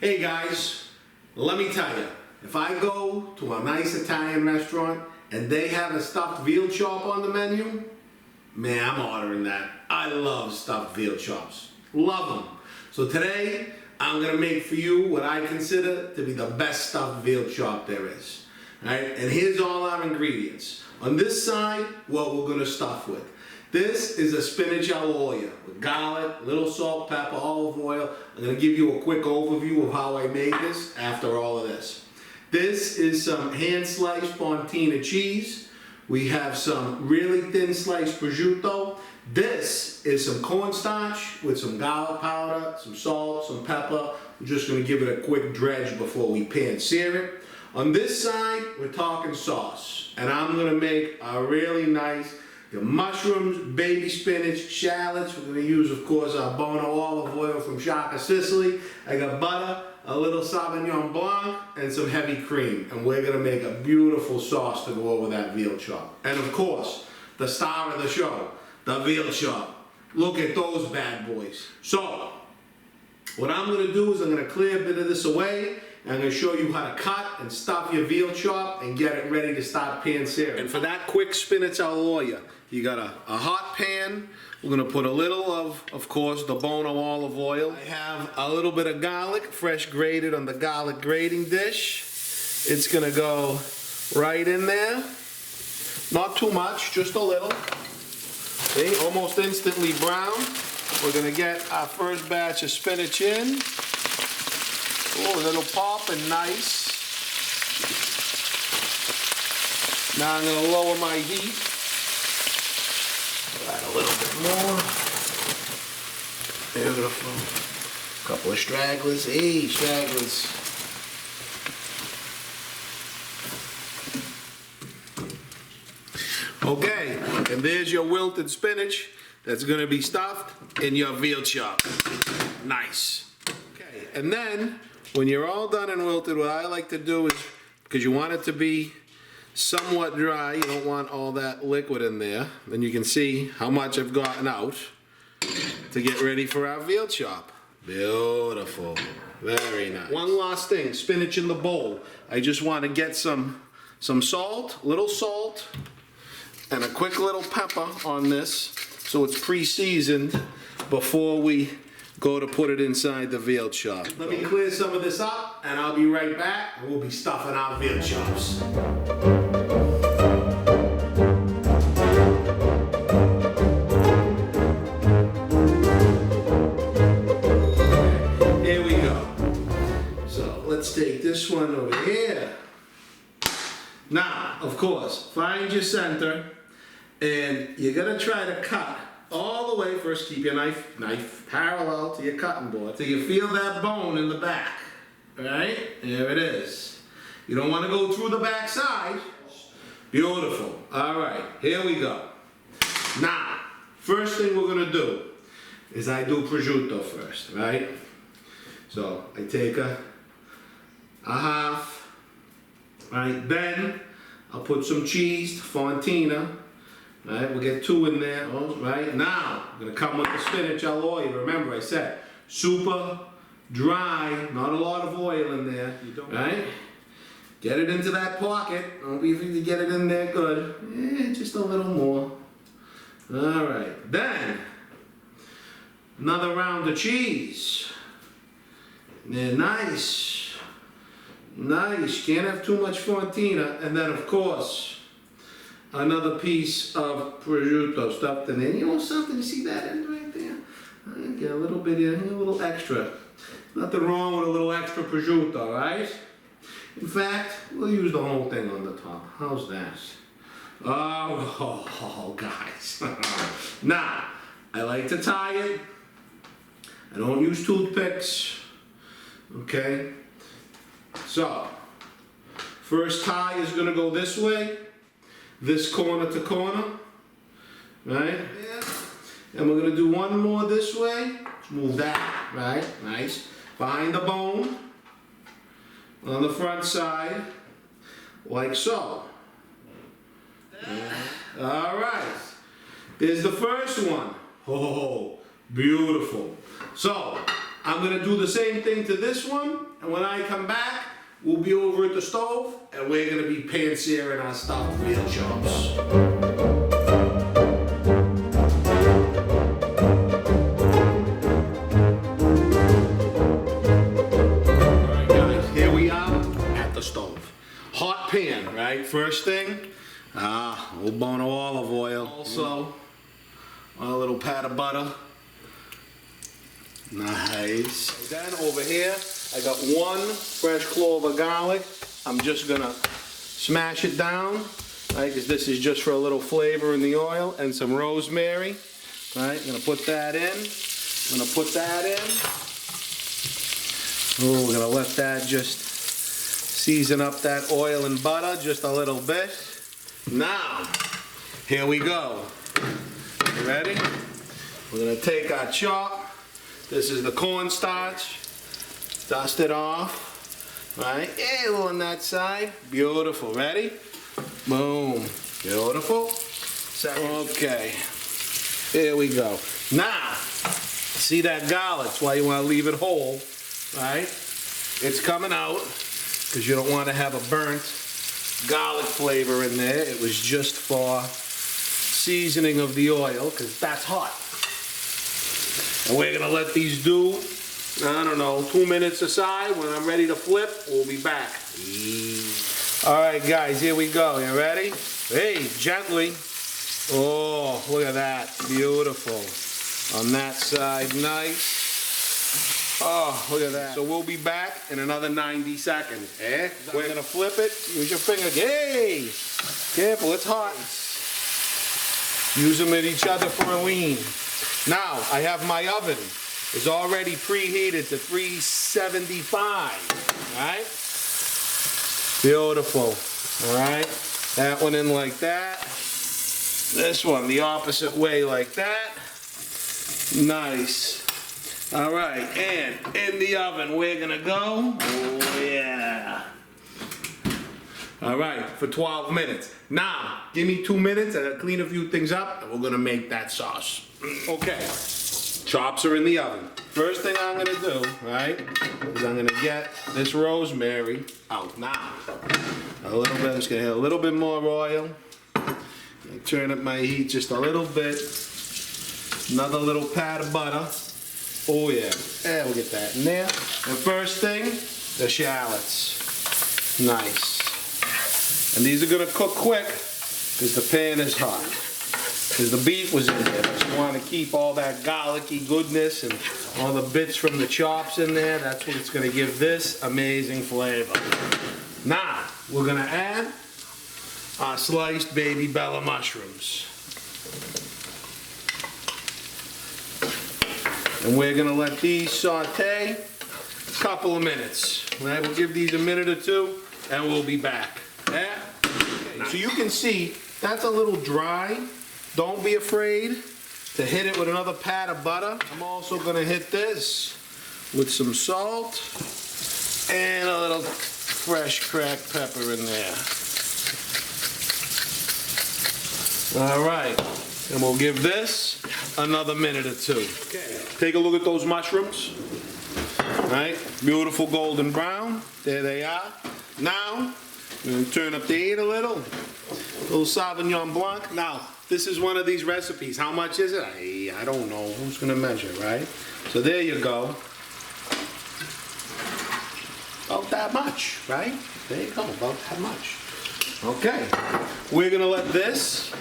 Hey guys, let me tell you, if I go to a nice Italian restaurant and they have a stuffed veal chop on the menu, man, I'm ordering that. I love stuffed veal chops. Love them. So today, I'm gonna make for you what I consider to be the best stuffed veal chop there is. Alright, and here's all our ingredients. On this side, what we're gonna stuff with. This is a spinach alla olio with garlic, little salt, pepper, olive oil. I'm going to give you a quick overview of how I made this after all of this. This is some hand-sliced fontina cheese. We have some really thin sliced prosciutto. This is some cornstarch with some garlic powder, some salt, some pepper. We're just going to give it a quick dredge before we pan sear it. On this side, we're talking sauce. And I'm going to make a really nice mushrooms, baby spinach, shallots. We're going to use, of course, our Bono olive oil from Shaka, Sicily. I got butter, a little sauvignon blanc, and some heavy cream. And we're going to make a beautiful sauce to go over that veal chop. And of course, the star of the show, the veal chop. Look at those bad boys. So, what I'm going to do is I'm going to clear a bit of this away. I'm going to show you how to cut and stuff your veal chop and get it ready to start pan searing. And for that quick spinach alla olio, you got a hot pan. We're going to put a little of course, the Bono olive oil. I have a little bit of garlic, fresh grated on the garlic grating dish. It's going to go right in there. Not too much, just a little. See, almost instantly brown. We're going to get our first batch of spinach in. Oh, a little pop and nice. Now I'm going to lower my heat. Add a little bit more. Beautiful. A couple of stragglers. Hey, stragglers. Okay, and there's your wilted spinach that's going to be stuffed in your veal chop. Nice. Okay, and then when you're all done and wilted, what I like to do is, because you want it to be somewhat dry, you don't want all that liquid in there, then you can see how much I've gotten out to get ready for our veal chop. Beautiful. Very nice. One last thing, spinach in the bowl. I just want to get some salt, little salt, and a quick little pepper on this so it's pre-seasoned before we go to put it inside the veal chop. Let me clear some of this up and I'll be right back and we'll be stuffing our veal chops. Here we go. So let's take this one over here. Now, of course, find your center and you're gonna try to cut all the way. First, keep your knife parallel to your cutting board till you feel that bone in the back. All right, there it is. You don't want to go through the back side. Beautiful. All right, here we go. Now, first thing we're gonna do is I do prosciutto first, right? So I take a half, right? Then I'll put some cheese, fontina. Right, we'll get 2 in there. Right now, I'm gonna come with the spinach alla olio. Remember, I said super dry, not a lot of oil in there. Right? Get it into that pocket. Don't be afraid to get it in there good. Just a little more. All right. Then another round of cheese. Yeah, nice, nice. Can't have too much fontina. And then, of course, another piece of prosciutto stuffed in there. You know something? You see that end right there? Get a little bit in, a little extra. Nothing wrong with a little extra prosciutto, right? In fact, we'll use the whole thing on the top. How's that? Oh, guys. Now, I like to tie it. I don't use toothpicks. Okay? So, first tie is going to go this way. This corner to corner, right? Yeah. And we're gonna do one more this way. Let's move that, right? Nice. Behind the bone, on the front side, like so. All right. There's the first one. Oh, beautiful. So, I'm gonna do the same thing to this one, and when I come back, we'll be over at the stove, and we're gonna be pan-searing our stuffed veal chops. Alright guys, here we are at the stove. Hot pan, right? First thing, a little bone of olive oil. Also, a little pat of butter. Nice. Then over here, I got 1 fresh clove of garlic. I'm just gonna smash it down, right? Because this is just for a little flavor in the oil, and some rosemary, right? I'm gonna put that in. I'm gonna put that in. Oh, we're gonna let that just season up that oil and butter just a little bit. Now, here we go. You ready? We're gonna take our chop. This is the cornstarch. Dust it off, right? Yeah, a little on that side. Beautiful. Ready? Boom. Beautiful. Okay. Here we go. Now, see that garlic? That's why you want to leave it whole, right? It's coming out because you don't want to have a burnt garlic flavor in there. It was just for seasoning of the oil because that's hot. And we're gonna let these do, I don't know, 2 minutes aside. When I'm ready to flip, we'll be back. All right, guys, here we go. You ready? Hey, gently. Oh, look at that. Beautiful. On that side, nice. Oh, look at that. So we'll be back in another 90 seconds. We're gonna flip it. Use your finger. Hey, careful, it's hot. Use them at each other for a lean. Now, I have my oven. It's already preheated to 375, right? Beautiful, all right? That one in like that. This one the opposite way like that. Nice. All right, and in the oven we're gonna go, oh yeah. All right, for 12 minutes. Now, give me 2 minutes and I'll clean a few things up and we're gonna make that sauce. Okay, chops are in the oven. First thing I'm gonna do, right, is I'm gonna get this rosemary out. Now, a little bit, I'm just gonna add a little bit more oil. Turn up my heat just a little bit. Another little pat of butter. Oh yeah, and we'll get that in there. And first thing, the shallots. Nice. And these are gonna cook quick because the pan is hot. Because the beef was in there. But you want to keep all that garlicky goodness and all the bits from the chops in there. That's what's going to give this amazing flavor. Now, we're going to add our sliced baby bella mushrooms. And we're going to let these saute a couple of minutes. Right? We'll give these a minute or two and we'll be back. Yeah? Okay. So you can see that's a little dry. Don't be afraid to hit it with another pat of butter. I'm also going to hit this with some salt and a little fresh cracked pepper in there. All right, and we'll give this another minute or two. Okay, take a look at those mushrooms. All right, beautiful golden brown. There they are. Now, we're going to turn up the heat a little sauvignon blanc. Now, this is one of these recipes. How much is it? I don't know. Who's going to measure, right? So there you go. About that much, right? There you go, about that much. Okay. We're going to let this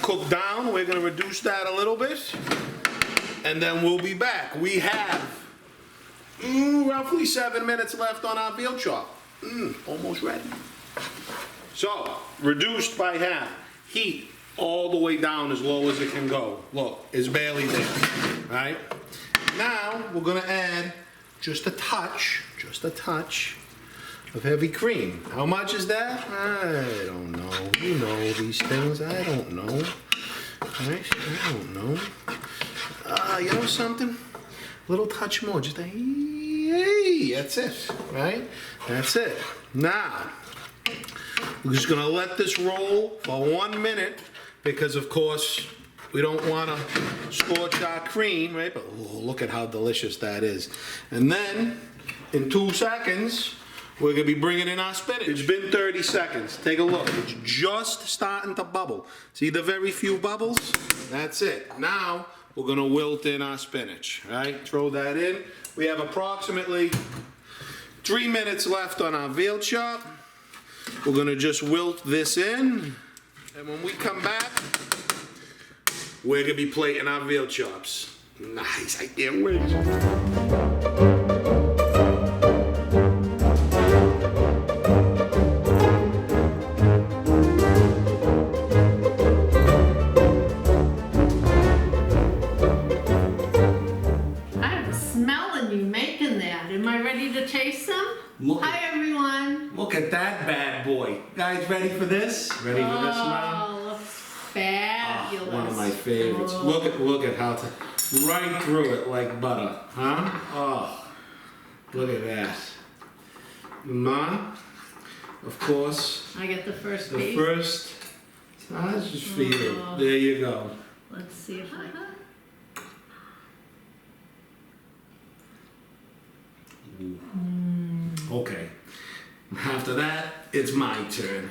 cook down. We're going to reduce that a little bit. And then we'll be back. We have roughly 7 minutes left on our veal chop. Almost ready. So, reduced by half. Heat all the way down as low as it can go. Look, it's barely there, right? Now, we're gonna add just a touch of heavy cream. How much is that? I don't know. You know these things, I don't know. Right? I don't know. You know something? A little touch more, just a hey, that's it, right? That's it. Now, we're just gonna let this roll for 1 minute because of course We don't want to scorch our cream, right? But look at how delicious that is. And then, in 2 seconds, we're gonna be bringing in our spinach. It's been 30 seconds. Take a look. It's just starting to bubble. See the very few bubbles? That's it. Now, we're gonna wilt in our spinach, right? Throw that in. We have approximately 3 minutes left on our veal chop. We're gonna just wilt this in. And when we come back, we're gonna be plating our veal chops. Nice, I can't wait. Hi everyone! Look at that bad boy. Guys, ready for this? Ready for this, man? Oh, looks fabulous. Oh, one of my favorites. Oh. Look at how to right through it like butter, huh? Oh, look at that. Ma, of course. I get the first The piece. first. That's just for you. There you go. Let's see if I. Okay. After that, it's my turn.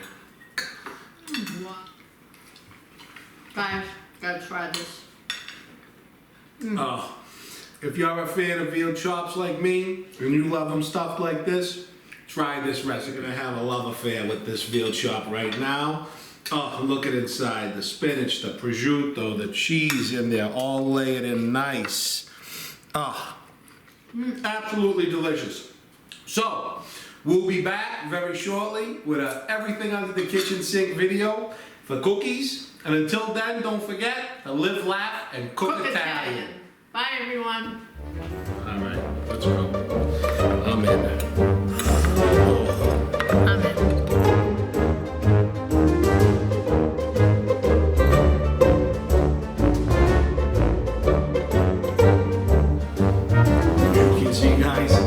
Guys, gotta try this. Oh, if you're a fan of veal chops like me, and you love them stuffed like this, try this recipe. You're gonna have a love affair with this veal chop right now. Oh, look at inside, the spinach, the prosciutto, the cheese in there, all layered in nice. Oh, absolutely delicious. So, we'll be back very shortly with a everything under the kitchen sink video for cookies. And until then, don't forget to live, laugh, and cook Italian. Bye everyone. All right, let's go. I'm in. I'm in. You can see, guys.